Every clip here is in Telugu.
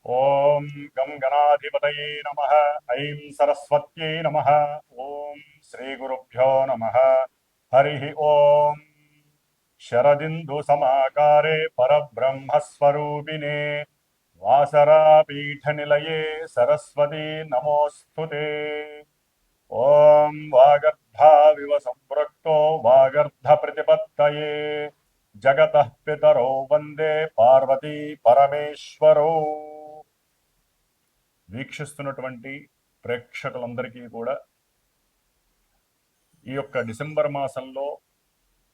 ఓం గం గణాధిపతయే నమః. ఐం సరస్వత్యై నమః. ఓం శ్రీ గురుభ్యో నమః. హరి ఓం. శరదిందు సమాకారే పరబ్రహ్మస్వరూపిణే వాసరాపీఠ నిలయే సరస్వతీ నమోస్తుతే. ఓం వాగర్ధావివ సంపృక్తో వాగర్ధ ప్రతిపత్తయే జగతః పితరో వందే పార్వతీ పరమేశ్వరో. వీక్షిస్తున్నటువంటి ప్రేక్షకులందరికీ కూడా ఈ యొక్క డిసెంబర్ మాసంలో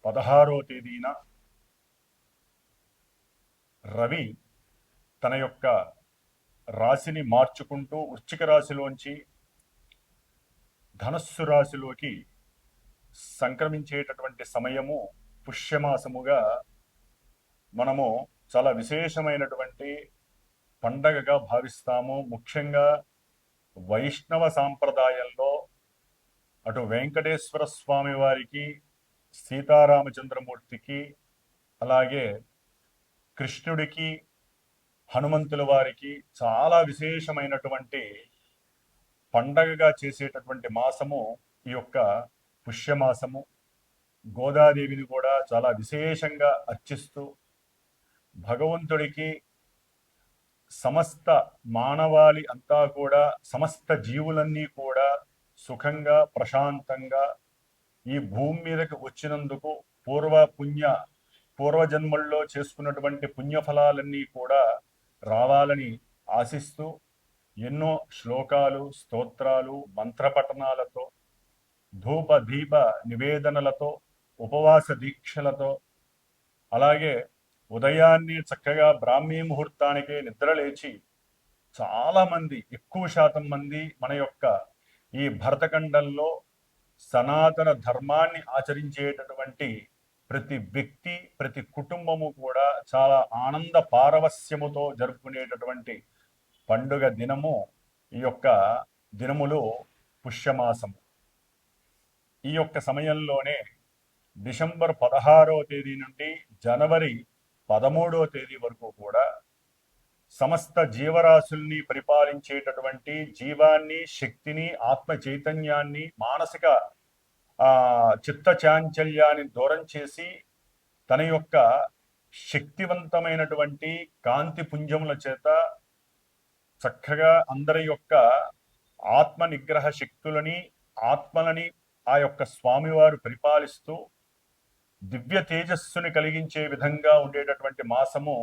16వ తేదీన రవి తన యొక్క రాశిని మార్చుకుంటూ వృశ్చిక రాశిలోంచి ధనస్సు రాశిలోకి సంక్రమించేటటువంటి సమయము పుష్యమాసముగా మనము చాలా విశేషమైనటువంటి పండగగా భావిస్తాము. ముఖ్యంగా వైష్ణవ సాంప్రదాయంలో అటు వెంకటేశ్వర స్వామి వారికి, సీతారామచంద్రమూర్తికి, అలాగే కృష్ణుడికి, హనుమంతుల వారికి చాలా విశేషమైనటువంటి పండగగా చేసేటటువంటి మాసము ఈ యొక్క పుష్యమాసము. గోదాదేవిని కూడా చాలా విశేషంగా అర్చిస్తూ భగవంతుడికి సమస్త మానవాళి అంతా కూడా, సమస్త జీవులన్నీ కూడా సుఖంగా ప్రశాంతంగా ఈ భూమి మీదకి వచ్చినందుకు పూర్వజన్మల్లో చేసుకున్నటువంటి పుణ్యఫలాలన్నీ కూడా రావాలని ఆశిస్తూ ఎన్నో శ్లోకాలు, స్తోత్రాలు, మంత్రపఠనాలతో, ధూప దీప నివేదనలతో, ఉపవాస దీక్షలతో, అలాగే ఉదయాన్నే చక్కగా బ్రాహ్మీ ముహూర్తానికే నిద్రలేచి చాలామంది, ఎక్కువ శాతం మంది మన యొక్క ఈ భరతఖండంలో సనాతన ధర్మాన్ని ఆచరించేటటువంటి ప్రతి వ్యక్తి, ప్రతి కుటుంబము కూడా చాలా ఆనంద పారవస్యముతో జరుపుకునేటటువంటి పండుగ దినము ఈ యొక్క దినములు పుష్యమాసము. ఈ యొక్క సమయంలోనే డిసెంబర్ 16వ తేదీ నుండి జనవరి 13వ తేదీ వరకు కూడా సమస్త జీవరాశుల్ని పరిపాలించేటటువంటి జీవాన్ని, శక్తిని, ఆత్మ చైతన్యాన్ని, మానసిక చిత్త చాంచల్యాన్ని దూరం చేసి తన యొక్క శక్తివంతమైనటువంటి కాంతి పుంజముల చేత చక్కగా అందరి యొక్క ఆత్మ నిగ్రహ శక్తులని, ఆత్మలని ఆ యొక్క స్వామివారు పరిపాలిస్తూ దివ్య తేజస్సుని కలిగించే విధంగా ఉండేటటువంటి మాసము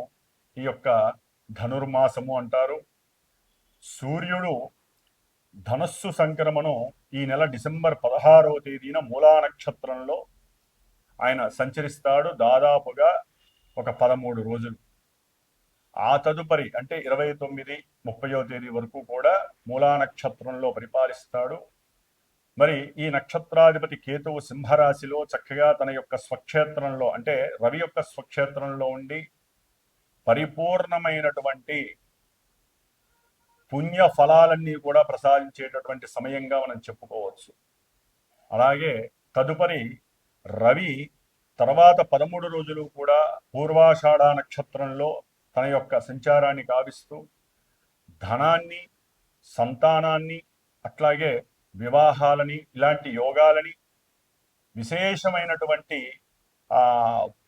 ఈ యొక్క ధనుర్మాసము అంటారు. సూర్యుడు ధనస్సు సంక్రమణం ఈ నెల డిసెంబర్ 16వ తేదీన మూలా నక్షత్రంలో ఆయన సంచరిస్తాడు. దాదాపుగా ఒక 13 రోజులు. ఆ తదుపరి అంటే 29, 30వ తేదీ వరకు కూడా మూలా నక్షత్రంలో పరిపాలిస్తాడు. మరి ఈ నక్షత్రాధిపతి కేతువు సింహరాశిలో చక్కగా తన యొక్క స్వక్షేత్రంలో, అంటే రవి యొక్క స్వక్షేత్రంలో ఉండి పరిపూర్ణమైనటువంటి పుణ్య ఫలాలన్నీ కూడా ప్రసాదించేటటువంటి సమయంగా మనం చెప్పుకోవచ్చు. అలాగే తదుపరి రవి తర్వాత 13 రోజులు కూడా పూర్వాషాఢ నక్షత్రంలో తన యొక్క సంచారాన్ని గావిస్తూ ధనాన్ని, సంతానాన్ని, అట్లాగే వివాహాలని, ఇలాంటి యోగాలని, విశేషమైనటువంటి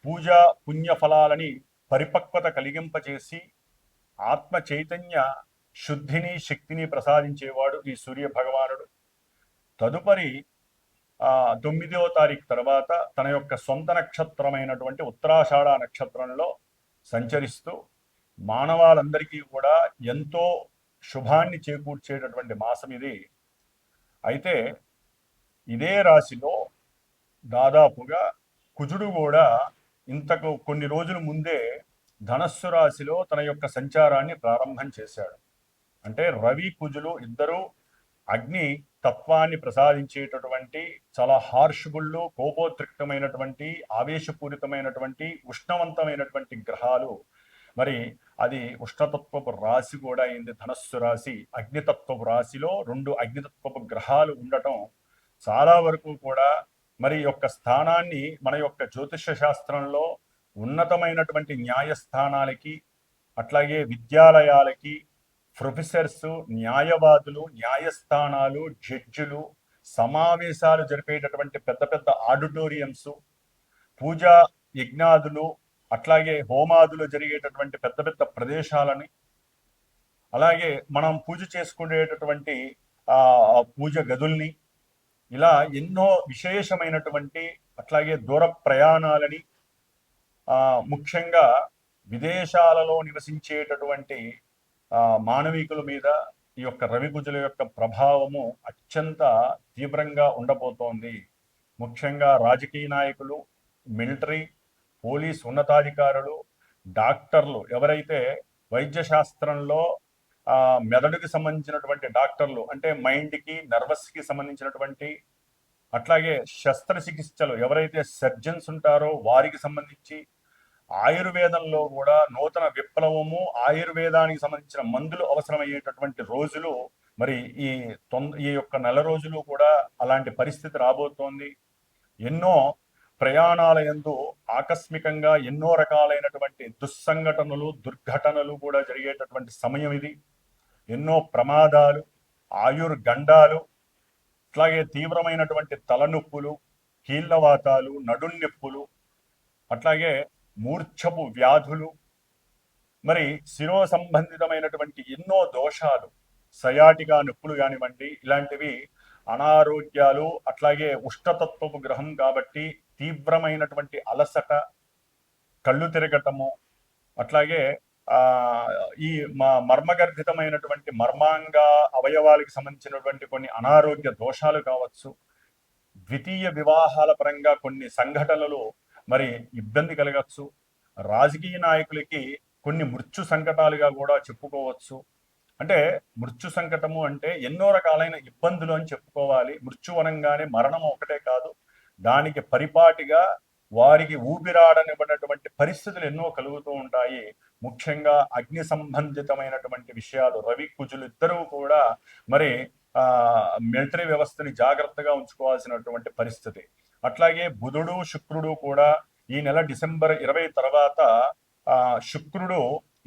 పూజా పుణ్య ఫలాలని పరిపక్వత కలిగింపచేసి ఆత్మ చైతన్య శుద్ధిని, శక్తిని ప్రసాదించేవాడు ఈ సూర్య భగవానుడు. తదుపరి 9వ తారీఖు తర్వాత తన యొక్క సొంత నక్షత్రమైనటువంటి ఉత్తరాషాఢ నక్షత్రంలో సంచరిస్తూ మానవాళందరికీ కూడా ఎంతో శుభాన్ని చేకూర్చేటటువంటి మాసం ఇది. అయితే ఇదే రాశిలో దాదాపుగా కుజుడు కూడా ఇంతకు కొన్ని రోజుల ముందే ధనస్సు రాశిలో తన యొక్క సంచారాన్ని ప్రారంభం చేశాడు. అంటే రవి, కుజులు ఇద్దరు అగ్ని తత్వాన్ని ప్రసాదించేటటువంటి చాలా హార్ష్బుళ్ళు, కోపోద్రిక్తమైనటువంటి, ఆవేశపూరితమైనటువంటి, ఉష్ణవంతమైనటువంటి గ్రహాలు. మరి అది ఉష్ణతత్వపు రాశి కూడా అయింది ధనస్సు రాశి. అగ్నితత్వపు రాశిలో 2 అగ్నితత్వపు గ్రహాలు ఉండటం చాలా వరకు కూడా మరి యొక్క స్థానాన్ని మన యొక్క జ్యోతిష శాస్త్రంలో ఉన్నతమైనటువంటి న్యాయస్థానాలకి, అట్లాగే విద్యాలయాలకి, ప్రొఫెసర్స్, న్యాయవాదులు, న్యాయస్థానాలు, జడ్జిలు, సమావేశాలు జరిపేటటువంటి పెద్ద పెద్ద ఆడిటోరియంస్, పూజా యజ్ఞాదులు, అట్లాగే హోమాదులు జరిగేటటువంటి పెద్ద పెద్ద ప్రదేశాలని, అలాగే మనం పూజ చేసుకునేటటువంటి పూజ గదుల్ని, ఇలా ఎన్నో విశేషమైనటువంటి, అట్లాగే దూర ప్రయాణాలని, ముఖ్యంగా విదేశాలలో నివసించేటటువంటి మానవికుల మీద ఈ యొక్క రవి కుజుల యొక్క ప్రభావము అత్యంత తీవ్రంగా ఉండబోతోంది. ముఖ్యంగా రాజకీయ నాయకులు, మిలిటరీ, పోలీస్ ఉన్నతాధికారులు, డాక్టర్లు, ఎవరైతే వైద్య శాస్త్రంలో మెదడుకి సంబంధించినటువంటి డాక్టర్లు, అంటే మైండ్కి, నర్వస్కి సంబంధించినటువంటి, అట్లాగే శస్త్రచికిత్సలు ఎవరైతే సర్జన్స్ ఉంటారో వారికి సంబంధించి, ఆయుర్వేదంలో కూడా నూతన విప్లవము, ఆయుర్వేదానికి సంబంధించిన మందులు అవసరమయ్యేటటువంటి రోజులు మరి ఈ యొక్క నెల రోజులు కూడా అలాంటి పరిస్థితి రాబోతోంది. ఎన్నో ప్రయాణాల యందు ఆకస్మికంగా ఎన్నో రకాలైనటువంటి దుస్సంఘటనలు, దుర్ఘటనలు కూడా జరిగేటటువంటి సమయం ఇది. ఎన్నో ప్రమాదాలు, ఆయుర్గండాలు, అట్లాగే తీవ్రమైనటువంటి తలనొప్పులు, కీళ్ళవాతాలు, నడున్నొప్పులు, అట్లాగే మూర్ఛపు వ్యాధులు, మరి శిరో సంబంధితమైనటువంటి ఎన్నో దోషాలు, సయాటిగా నొప్పులు కానివ్వండి, ఇలాంటివి అనారోగ్యాలు, అట్లాగే ఉష్ణతత్వపు గ్రహం కాబట్టి తీవ్రమైనటువంటి అలసట, కళ్ళు తిరగటము, అట్లాగే ఈ మర్మగర్భితమైనటువంటి మర్మాంగ అవయవాలకు సంబంధించినటువంటి కొన్ని అనారోగ్య దోషాలు కావచ్చు, ద్వితీయ వివాహాల పరంగా కొన్ని సంఘటనలు మరి ఇబ్బంది కలగచ్చు, రాజకీయ నాయకులకి కొన్ని మృత్యు సంకటాలుగా కూడా చెప్పుకోవచ్చు. అంటే మృత్యు సంకటము అంటే ఎన్నో రకాలైన ఇబ్బందులు అని చెప్పుకోవాలి. మృత్యు అనగానే మరణం ఒకటే కాదు, దానికి పరిపాటిగా వారికి ఊపిరాడనివ్వనటువంటి పరిస్థితులు ఎన్నో కలుగుతూ ఉంటాయి. ముఖ్యంగా అగ్ని సంబంధితమైనటువంటి విషయాలు, రవి కుజులు ఇద్దరూ కూడా మరి మిలిటరీ వ్యవస్థని జాగ్రత్తగా ఉంచుకోవాల్సినటువంటి పరిస్థితి. అట్లాగే బుధుడు, శుక్రుడు కూడా ఈ నెల డిసెంబర్ 20 తర్వాత శుక్రుడు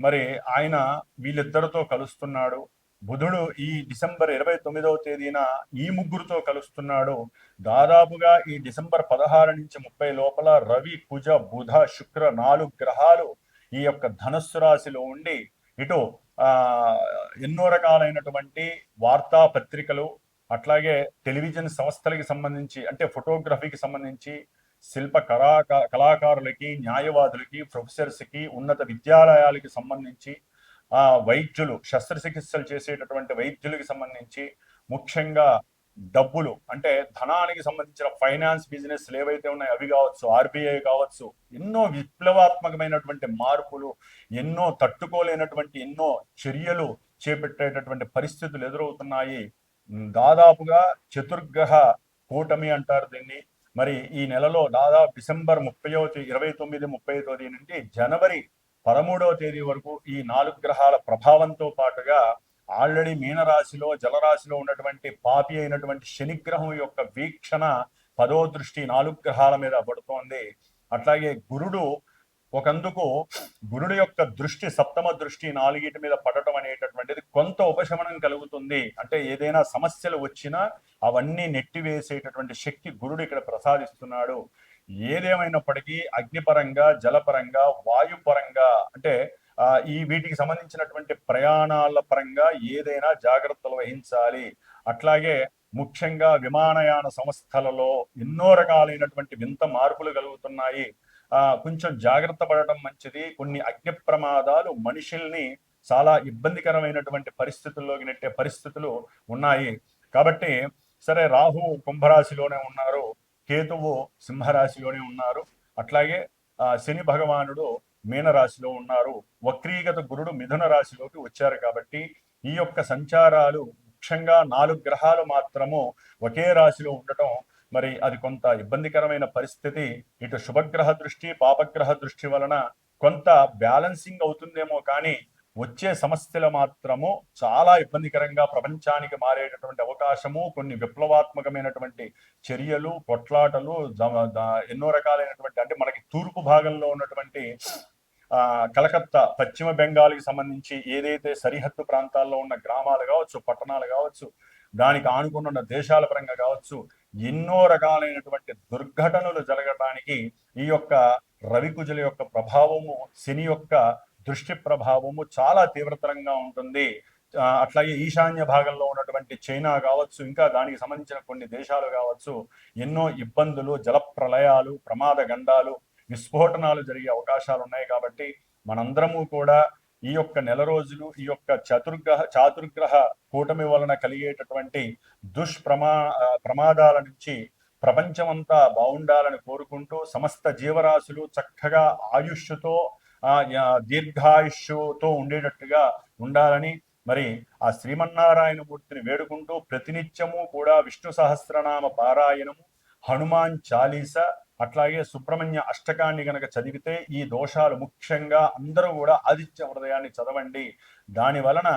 మరి ఆయన వీళ్ళిద్దరితో కలుస్తున్నాడు. బుధుడు ఈ డిసెంబర్ 29వ తేదీన ఈ ముగ్గురుతో కలుస్తున్నాడు. దాదాపుగా ఈ డిసెంబర్ 16 నుంచి 30 లోపల రవి, కుజ, బుధ, శుక్ర 4 గ్రహాలు ఈ యొక్క ధనస్సు రాశిలో ఉండి ఇటు ఎన్నో రకాలైనటువంటి వార్తా పత్రికలు, అట్లాగే టెలివిజన్ సంస్థలకి సంబంధించి, అంటే ఫోటోగ్రఫీకి సంబంధించి, శిల్ప కళాకారులకి, న్యాయవాదులకి, ప్రొఫెసర్స్కి, ఉన్నత విద్యాలయాలకి సంబంధించి, వైద్యులు, శస్త్రచికిత్సలు చేసేటటువంటి వైద్యులకి సంబంధించి, ముఖ్యంగా డబ్బులు అంటే ధనానికి సంబంధించిన ఫైనాన్స్ బిజినెస్ ఏవైతే ఉన్నాయో అవి కావచ్చు, ఆర్బీఐ కావచ్చు, ఎన్నో విప్లవాత్మకమైనటువంటి మార్పులు, ఎన్నో తట్టుకోలేనటువంటి ఎన్నో చర్యలు చేపట్టేటటువంటి పరిస్థితులు ఎదురవుతున్నాయి. దాదాపుగా చతుర్గ్రహ కూటమి అంటారు దీన్ని. మరి ఈ నెలలో దాదాపు డిసెంబర్ 29, 30 తేదీ నుండి జనవరి 13వ తేదీ వరకు ఈ 4 గ్రహాల ప్రభావంతో పాటుగా ఆల్రెడీ మీనరాశిలో, జలరాశిలో ఉన్నటువంటి పాపి అయినటువంటి శనిగ్రహం యొక్క వీక్షణ 10వ దృష్టి 4 గ్రహాల మీద పడుతోంది. అట్లాగే గురుడు ఒకందుకు గురుడు యొక్క దృష్టి, సప్తమ దృష్టి 4 మీద పడటం అనేటటువంటిది కొంత ఉపశమనం కలుగుతుంది. అంటే ఏదైనా సమస్యలు వచ్చినా అవన్నీ నెట్టివేసేటటువంటి శక్తి గురుడు ఇక్కడ ప్రసాదిస్తున్నాడు. ఏదేమైనప్పటికీ అగ్నిపరంగా, జలపరంగా, వాయుపరంగా, అంటే ఈ వీటికి సంబంధించినటువంటి ప్రయాణాల పరంగా ఏదైనా జాగ్రత్తలు వహించాలి. అట్లాగే ముఖ్యంగా విమానయాన సంస్థలలో ఎన్నో రకాలైనటువంటి వింత మార్పులు కలుగుతున్నాయి. కొంచెం జాగ్రత్త పడటం మంచిది. కొన్ని అగ్ని ప్రమాదాలు మనుషుల్ని చాలా ఇబ్బందికరమైనటువంటి పరిస్థితుల్లోకి నెట్టే పరిస్థితులు ఉన్నాయి. కాబట్టి సరే, రాహు కుంభరాశిలోనే ఉన్నారు, కేతువు సింహరాశిలోనే ఉన్నారు, అట్లాగే శని భగవానుడు మీనరాశిలో ఉన్నారు, వక్రీగత గురుడు మిథున రాశిలోకి వచ్చారు. కాబట్టి ఈ యొక్క సంచారాలు ముఖ్యంగా 4 గ్రహాలు మాత్రము ఒకే రాశిలో ఉండటం మరి అది కొంత ఇబ్బందికరమైన పరిస్థితి. ఇటు శుభగ్రహ దృష్టి, పాపగ్రహ దృష్టి వలన కొంత బ్యాలెన్సింగ్ అవుతుందేమో కానీ వచ్చే సమస్యలు మాత్రము చాలా ఇబ్బందికరంగా ప్రపంచానికి మారేటటువంటి అవకాశము, కొన్ని విప్లవాత్మకమైనటువంటి చర్యలు, కొట్లాటలు, ఎన్నో రకాలైనటువంటి, అంటే మనకి తూర్పు భాగంలో ఉన్నటువంటి కలకత్తా, పశ్చిమ బెంగాల్కి సంబంధించి ఏదైతే సరిహద్దు ప్రాంతాల్లో ఉన్న గ్రామాలు కావచ్చు, పట్టణాలు కావచ్చు, దానికి ఆనుకున్న దేశాల పరంగా కావచ్చు, ఎన్నో రకాలైనటువంటి దుర్ఘటనలు జరగడానికి ఈ యొక్క రవికుజుల యొక్క ప్రభావము, శని యొక్క దృష్టి ప్రభావము చాలా తీవ్రతరంగా ఉంటుంది. అట్లాగే ఈశాన్య భాగంలో ఉన్నటువంటి చైనా కావచ్చు, ఇంకా దానికి సంబంధించిన కొన్ని దేశాలు కావచ్చు, ఎన్నో ఇబ్బందులు, జలప్రలయాలు, ప్రమాద గండాలు, విస్ఫోటనాలు జరిగే అవకాశాలు ఉన్నాయి. కాబట్టి మనందరము కూడా ఈ యొక్క నెల రోజులు ఈ యొక్క చాతుర్గ్రహ కూటమి వలన కలిగేటటువంటి ప్రమాదాల నుంచి ప్రపంచమంతా బాగుండాలని కోరుకుంటూ, సమస్త జీవరాశులు చక్కగా ఆయుష్తో దీర్ఘాయుష్తో ఉండేటట్టుగా ఉండాలని మరి ఆ శ్రీమన్నారాయణమూర్తిని వేడుకుంటూ ప్రతినిత్యము కూడా విష్ణు సహస్రనామ పారాయణము, హనుమాన్ చాలీస, అట్లాగే సుబ్రహ్మణ్య అష్టకాన్ని గనక చదివితే ఈ దోషాలు ముఖ్యంగా అందరూ కూడా ఆదిత్య హృదయాన్ని చదవండి. దాని వలన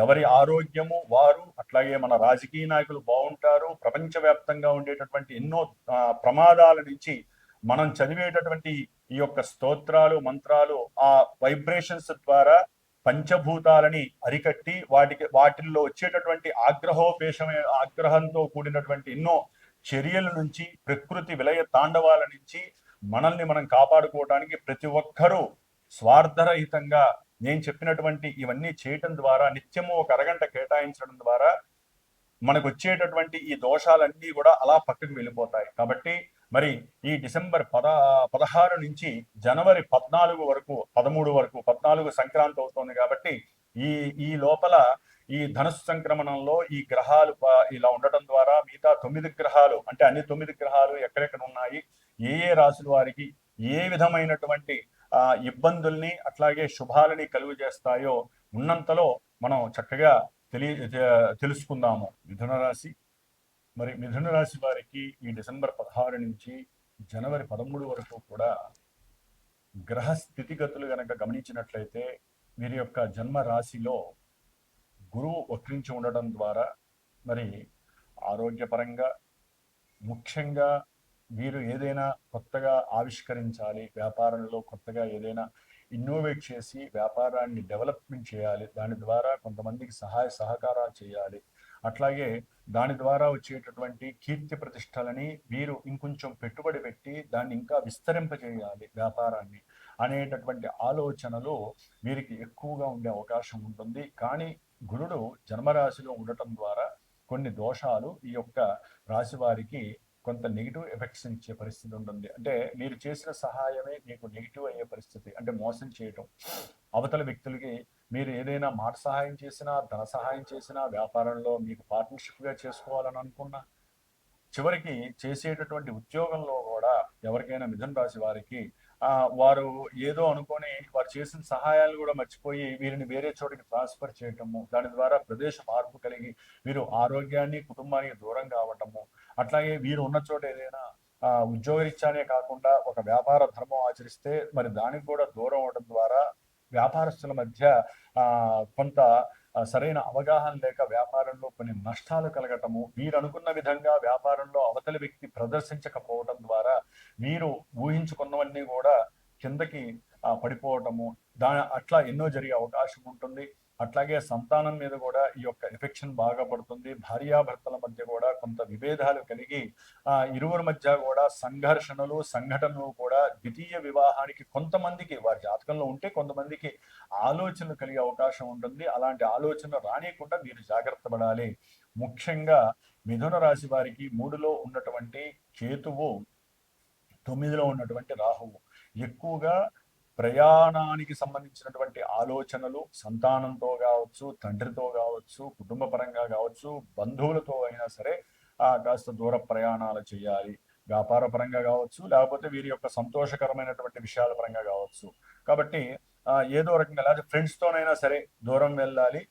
ఎవరి ఆరోగ్యము వారు, అట్లాగే మన రాజకీయ నాయకులు బాగుంటారు. ప్రపంచవ్యాప్తంగా ఉండేటటువంటి ఎన్నో ప్రమాదాల నుంచి మనం చదివేటటువంటి ఈ యొక్క స్తోత్రాలు, మంత్రాలు ఆ వైబ్రేషన్స్ ద్వారా పంచభూతాలని అరికట్టి వాటిల్లో వచ్చేటటువంటి ఆగ్రహంతో కూడినటువంటి ఎన్నో చర్యల నుంచి, ప్రకృతి విలయ తాండవాల నుంచి మనల్ని మనం కాపాడుకోవడానికి ప్రతి ఒక్కరూ స్వార్థరహితంగా నేను చెప్పినటువంటి ఇవన్నీ చేయటం ద్వారా, నిత్యము ఒక అరగంట కేటాయించడం ద్వారా మనకు వచ్చేటటువంటి ఈ దోషాలన్నీ కూడా అలా పక్కకు వెళ్ళిపోతాయి. కాబట్టి మరి ఈ డిసెంబర్ 16 నుంచి జనవరి 14 వరకు, 13 వరకు, 14 సంక్రాంతి అవుతోంది. కాబట్టి ఈ లోపల ఈ ధనుసు సంక్రమణంలో ఈ గ్రహాలు ఇలా ఉండటం ద్వారా మిగతా 9 గ్రహాలు, అంటే అన్ని 9 గ్రహాలు ఎక్కడెక్కడ ఉన్నాయి, ఏ రాశుల వారికి ఏ విధమైనటువంటి ఇబ్బందుల్ని అట్లాగే శుభాలని కలుగు చేస్తాయో ఉన్నంతలో మనం చక్కగా తెలుసుకుందాము. మిథున రాశి, మరి మిథున రాశి వారికి ఈ డిసెంబర్ 16 నుంచి జనవరి 13 వరకు కూడా గ్రహ స్థితిగతులు గనక గమనించినట్లయితే వీరి యొక్క జన్మ రాశిలో గురువు వక్రించి ఉండడం ద్వారా మరి ఆరోగ్యపరంగా, ముఖ్యంగా వీరు ఏదైనా కొత్తగా ఆవిష్కరించాలి, వ్యాపారంలో కొత్తగా ఏదైనా ఇన్నోవేట్ చేసి వ్యాపారాన్ని డెవలప్మెంట్ చేయాలి, దాని ద్వారా కొంతమందికి సహాయ సహకారాలు చేయాలి, అట్లాగే దాని ద్వారా వచ్చేటటువంటి కీర్తి ప్రతిష్టలని వీరు ఇంకొంచెం పెట్టుబడి పెట్టి దాన్ని ఇంకా విస్తరింపజేయాలి వ్యాపారాన్ని అనేటటువంటి ఆలోచనలు వీరికి ఎక్కువగా ఉండే అవకాశం ఉంటుంది. కానీ గురుడు జన్మరాశిలో ఉండటం ద్వారా కొన్ని దోషాలు ఈ యొక్క రాశి వారికి కొంత నెగిటివ్ ఎఫెక్ట్స్ ఇచ్చే పరిస్థితి ఉంటుంది. అంటే మీరు చేసిన సహాయమే మీకు నెగిటివ్ అయ్యే పరిస్థితి, అంటే మోసం చేయటం, అవతల వ్యక్తులకి మీరు ఏదైనా మాట సహాయం చేసినా, ధన సహాయం చేసినా, వ్యాపారంలో మీకు పార్ట్నర్షిప్గా చేసుకోవాలని అనుకున్నా, చివరికి చేసేటటువంటి ఉద్యోగంలో కూడా ఎవరికైనా మిథున రాశి వారికి వారు ఏదో అనుకొని వారు చేసిన సహాయాలు కూడా మర్చిపోయి వీరిని వేరే చోటికి ట్రాన్స్ఫర్ చేయటము, దాని ద్వారా ప్రదేశ మార్పు కలిగి వీరు ఆరోగ్యాన్ని, కుటుంబానికి దూరం కావటము, అట్లాగే వీరు ఉన్న చోట ఏదైనా ఉద్యోగరీత్యానే కాకుండా ఒక వ్యాపార ధర్మం ఆచరిస్తే మరి దానికి కూడా దూరం అవడం ద్వారా వ్యాపారస్తుల మధ్య కొంత సరైన అవగాహన లేక వ్యాపారంలో కొన్ని నష్టాలు కలగటము, వీరు అనుకున్న విధంగా వ్యాపారంలో అవతలి వ్యక్తి ప్రదర్శించకపోవడం ద్వారా వీరు ఊహించుకున్నవన్నీ కూడా కిందకి పడిపోవటము, అట్లా ఎన్నో జరిగే అవకాశం ఉంటుంది. అట్లాగే సంతానం మీద కూడా ఈ యొక్క ఎఫెక్షన్ బాగా పడుతుంది. భార్యాభర్తల మధ్య కూడా కొంత విభేదాలు కలిగి ఇరువురి మధ్య కూడా సంఘర్షణలు, సంఘటనలు కూడా ద్వితీయ వివాహానికి కొంతమందికి వారి జాతకంలో ఉంటే కొంతమందికి ఆలోచనలు కలిగే అవకాశం ఉంటుంది. అలాంటి ఆలోచన రానియకుండా మీరు జాగ్రత్త పడాలి. ముఖ్యంగా మిథున రాశి వారికి 3లో ఉన్నటువంటి కేతువు, 9లో ఉన్నటువంటి రాహువు ఎక్కువగా ప్రయాణానికి సంబంధించినటువంటి ఆలోచనలు, సంతానంతో కావచ్చు, తండ్రితో కావచ్చు, కుటుంబ పరంగా కావచ్చు, బంధువులతో అయినా సరే కాస్త దూర ప్రయాణాలు చేయాలి. వ్యాపార పరంగా కావచ్చు, లేకపోతే వీరి యొక్క సంతోషకరమైనటువంటి విషయాల పరంగా కావచ్చు. కాబట్టి ఏదో రకంగా లేకపోతే ఫ్రెండ్స్తోనైనా సరే దూరం వెళ్ళాలి,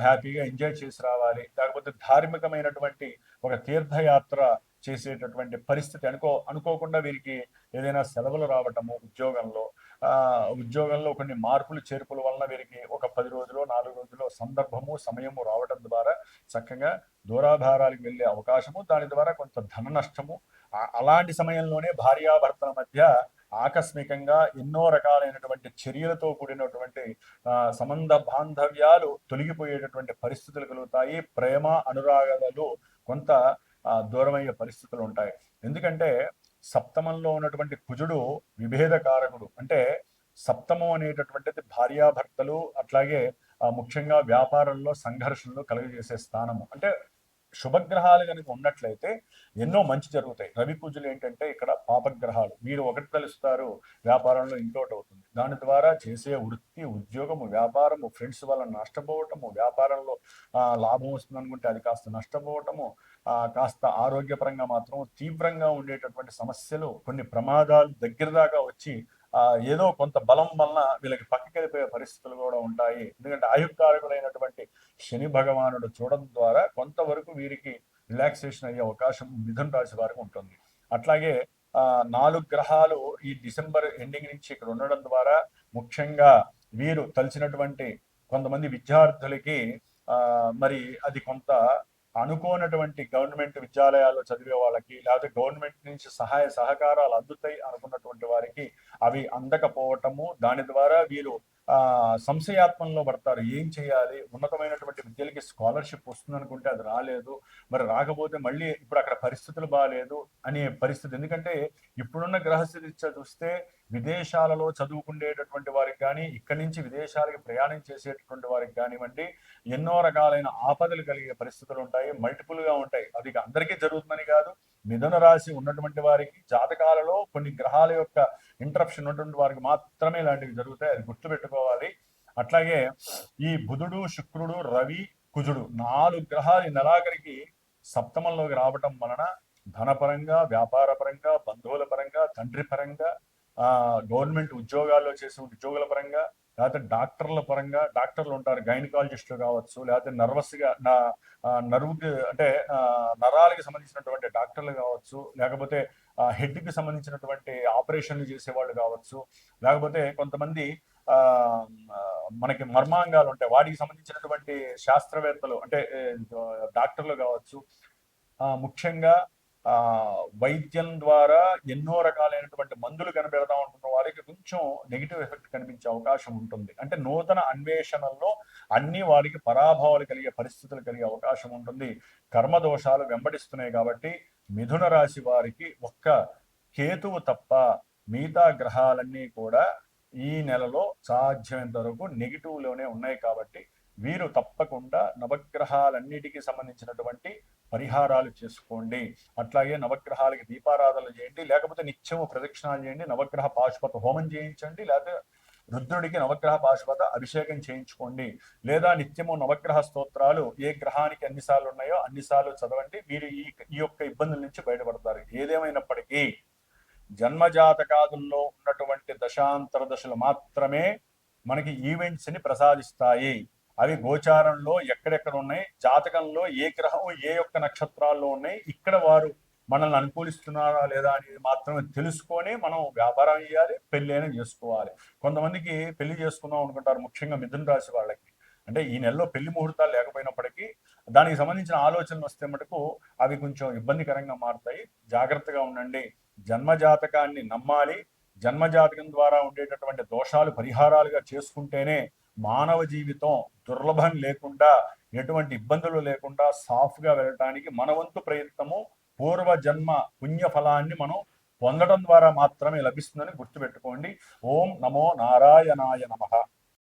హ్యాపీగా ఎంజాయ్ చేసి రావాలి. లేకపోతే ధార్మికమైనటువంటి ఒక తీర్థయాత్ర చేసేటటువంటి పరిస్థితి అనుకోకుండా వీరికి ఏదైనా సెలవులు రావటము, ఉద్యోగంలో కొన్ని మార్పులు చేర్పుల వలన వీరికి ఒక 10 రోజులు 4 రోజులు సందర్భము, సమయము రావడం ద్వారా చక్కగా దూరాభారాలకు వెళ్ళే అవకాశము, దాని ద్వారా కొంత ధన నష్టము, అలాంటి సమయంలోనే భార్యాభర్తల మధ్య ఆకస్మికంగా ఎన్నో రకాలైనటువంటి చర్యలతో కూడినటువంటి సంబంధ బాంధవ్యాలు తొలగిపోయేటటువంటి పరిస్థితులు కలుగుతాయి. ప్రేమ అనురాగాలు కొంత దూరమయ్యే పరిస్థితులు ఉంటాయి. ఎందుకంటే సప్తమంలో ఉన్నటువంటి కుజుడు విభేదకారకుడు. అంటే సప్తమం అనేటటువంటిది భార్యాభర్తలు, అట్లాగే ముఖ్యంగా వ్యాపారంలో సంఘర్షణలు కలుగజేసే స్థానము. అంటే శుభగ్రహాలు కనుక ఉన్నట్లయితే ఎన్నో మంచి జరుగుతాయి. రవి కుజులు ఏంటంటే ఇక్కడ పాపగ్రహాలు. మీరు ఒకటి కలుస్తారు, వ్యాపారంలో ఇంకోటి అవుతుంది. దాని ద్వారా చేసే వృత్తి, ఉద్యోగము, వ్యాపారము, ఫ్రెండ్స్ వల్ల నష్టపోవటము, వ్యాపారంలో లాభం వస్తుంది అనుకుంటే అది కాస్త నష్టపోవటము, కాస్త ఆరోగ్యపరంగా మాత్రం తీవ్రంగా ఉండేటటువంటి సమస్యలు, కొన్ని ప్రమాదాలు దగ్గర దాకా వచ్చి ఏదో కొంత బలం వలన వీళ్ళకి పక్కకి వెళ్ళిపోయే పరిస్థితులు కూడా ఉంటాయి. ఎందుకంటే ఆయుకారకుడైనటువంటి శని భగవానుడు చూడడం ద్వారా కొంతవరకు వీరికి రిలాక్సేషన్ అయ్యే అవకాశం మిథున రాశి వారికి ఉంటుంది. అట్లాగే 4 గ్రహాలు ఈ డిసెంబర్ ఎండింగ్ నుంచి ఇక్కడ ఉండడం ద్వారా ముఖ్యంగా వీరు తలిచినటువంటి కొంతమంది విద్యార్థులకి మరి అది కొంత అనుకోనటువంటి గవర్నమెంట్ విద్యాలయాల్లో చదివే వాళ్ళకి, లేకపోతే గవర్నమెంట్ నుంచి సహాయ సహకారాలు అందుతాయి అనుకున్నటువంటి వారికి అవి అందకపోవటము, దాని ద్వారా వీరు సంశయాత్మంలో పడతారు. ఏం చేయాలి, ఉన్నతమైనటువంటి విద్యలకి స్కాలర్షిప్ వస్తుంది అనుకుంటే అది రాలేదు, మరి రాకపోతే మళ్ళీ ఇప్పుడు అక్కడ పరిస్థితులు బాగాలేదు అనే పరిస్థితి. ఎందుకంటే ఇప్పుడున్న గ్రహస్థితి చూస్తే విదేశాలలో చదువుకునేటటువంటి వారికి కానీ, ఇక్కడి నుంచి విదేశాలకి ప్రయాణం చేసేటటువంటి వారికి కానివ్వండి, ఎన్నో రకాలైన ఆపదలు కలిగే పరిస్థితులు ఉంటాయి, మల్టిపుల్గా ఉంటాయి. అది అందరికీ జరుగుతుందని కాదు, మిథున రాశి ఉన్నటువంటి వారికి జాతకాలలో కొన్ని గ్రహాల యొక్క ఇంటరప్షన్ ఉన్నటువంటి వారికి మాత్రమే ఇలాంటివి జరుగుతాయి. అది గుర్తుపెట్టుకోవాలి. అట్లాగే ఈ బుధుడు, శుక్రుడు, రవి, కుజుడు 4 గ్రహాలు నెలాఖరికి సప్తమంలోకి రావటం వలన ధనపరంగా, వ్యాపార పరంగా, బంధువుల పరంగా, తండ్రి పరంగా, గవర్నమెంట్ ఉద్యోగాల్లో చేసే ఉద్యోగుల పరంగా, లేకపోతే డాక్టర్ల పరంగా, డాక్టర్లు ఉంటారు, గైనకాలజిస్టులు కావచ్చు, లేకపోతే నర్వస్గా నర్వుకి అంటే నరాలకి సంబంధించినటువంటి డాక్టర్లు కావచ్చు, లేకపోతే హెడ్కి సంబంధించినటువంటి ఆపరేషన్లు చేసేవాళ్ళు కావచ్చు, లేకపోతే కొంతమంది మనకి మర్మాంగాలు ఉంటాయి, వాటికి సంబంధించినటువంటి శాస్త్రవేత్తలు అంటే డాక్టర్లు కావచ్చు. ముఖ్యంగా వైద్యం ద్వారా ఎన్నో రకాలైనటువంటి మందులు కనిపెడతా ఉంటున్న వారికి కొంచెం నెగిటివ్ ఎఫెక్ట్ కనిపించే అవకాశం ఉంటుంది. అంటే నూతన అన్వేషణల్లో అన్ని వారికి పరాభవాలు కలిగే పరిస్థితులు కలిగే అవకాశం ఉంటుంది. కర్మదోషాలు వెంబడిస్తున్నాయి కాబట్టి మిథున రాశి వారికి ఒక్క కేతువు తప్ప మిగతా గ్రహాలన్నీ కూడా ఈ నెలలో సాధ్యమైనంత వరకు నెగిటివ్లోనే ఉన్నాయి. కాబట్టి వీరు తప్పకుండా నవగ్రహాలన్నిటికీ సంబంధించినటువంటి పరిహారాలు చేసుకోండి. అట్లాగే నవగ్రహాలకి దీపారాధనలు చేయండి, లేకపోతే నిత్యము ప్రదక్షిణాలు చేయండి, నవగ్రహ పాశుపత హోమం చేయించండి, లేకపోతే రుద్రుడికి నవగ్రహ పాశుపత అభిషేకం చేయించుకోండి, లేదా నిత్యము నవగ్రహ స్తోత్రాలు ఏ గ్రహానికి ఎన్నిసార్లు ఉన్నాయో అన్నిసార్లు చదవండి. మీరు ఈ యొక్క ఇబ్బందుల నుంచి బయటపడతారు. ఏదేమైనప్పటికీ జన్మజాతకాదుల్లో ఉన్నటువంటి దశాంతర దశలు మాత్రమే మనకి ఈవెంట్స్ ని ప్రసాదిస్తాయి. అవి గోచారంలో ఎక్కడెక్కడ ఉన్నాయి, జాతకంలో ఏ గ్రహం ఏ యొక్క నక్షత్రాల్లో ఉన్నాయి, ఇక్కడ వారు మనల్ని అనుకూలిస్తున్నారా లేదా అనేది మాత్రమే తెలుసుకొని మనం వ్యాపారం చేయాలి, పెళ్ళి అయినా చేసుకోవాలి. కొంతమందికి పెళ్లి చేసుకుందాం అనుకుంటారు, ముఖ్యంగా మిథున రాశి వాళ్ళకి. అంటే ఈ నెలలో పెళ్లి ముహూర్తాలు లేకపోయినప్పటికీ దానికి సంబంధించిన ఆలోచనలు వస్తే మటుకు అవి కొంచెం ఇబ్బందికరంగా మారుతాయి. జాగ్రత్తగా ఉండండి. జన్మజాతకాన్ని నమ్మాలి. జన్మజాతకం ద్వారా ఉండేటటువంటి దోషాలు పరిహారాలుగా చేసుకుంటేనే మానవ జీవితం దుర్లభం లేకుండా, ఎటువంటి ఇబ్బందులు లేకుండా సాఫ్గా వెళ్ళటానికి మన వంతు ప్రయత్నము పూర్వజన్మ పుణ్య ఫలాన్ని మనం పొందడం ద్వారా మాత్రమే లభిస్తుందని గుర్తుపెట్టుకోండి. ఓం నమో నారాయణాయ నమః.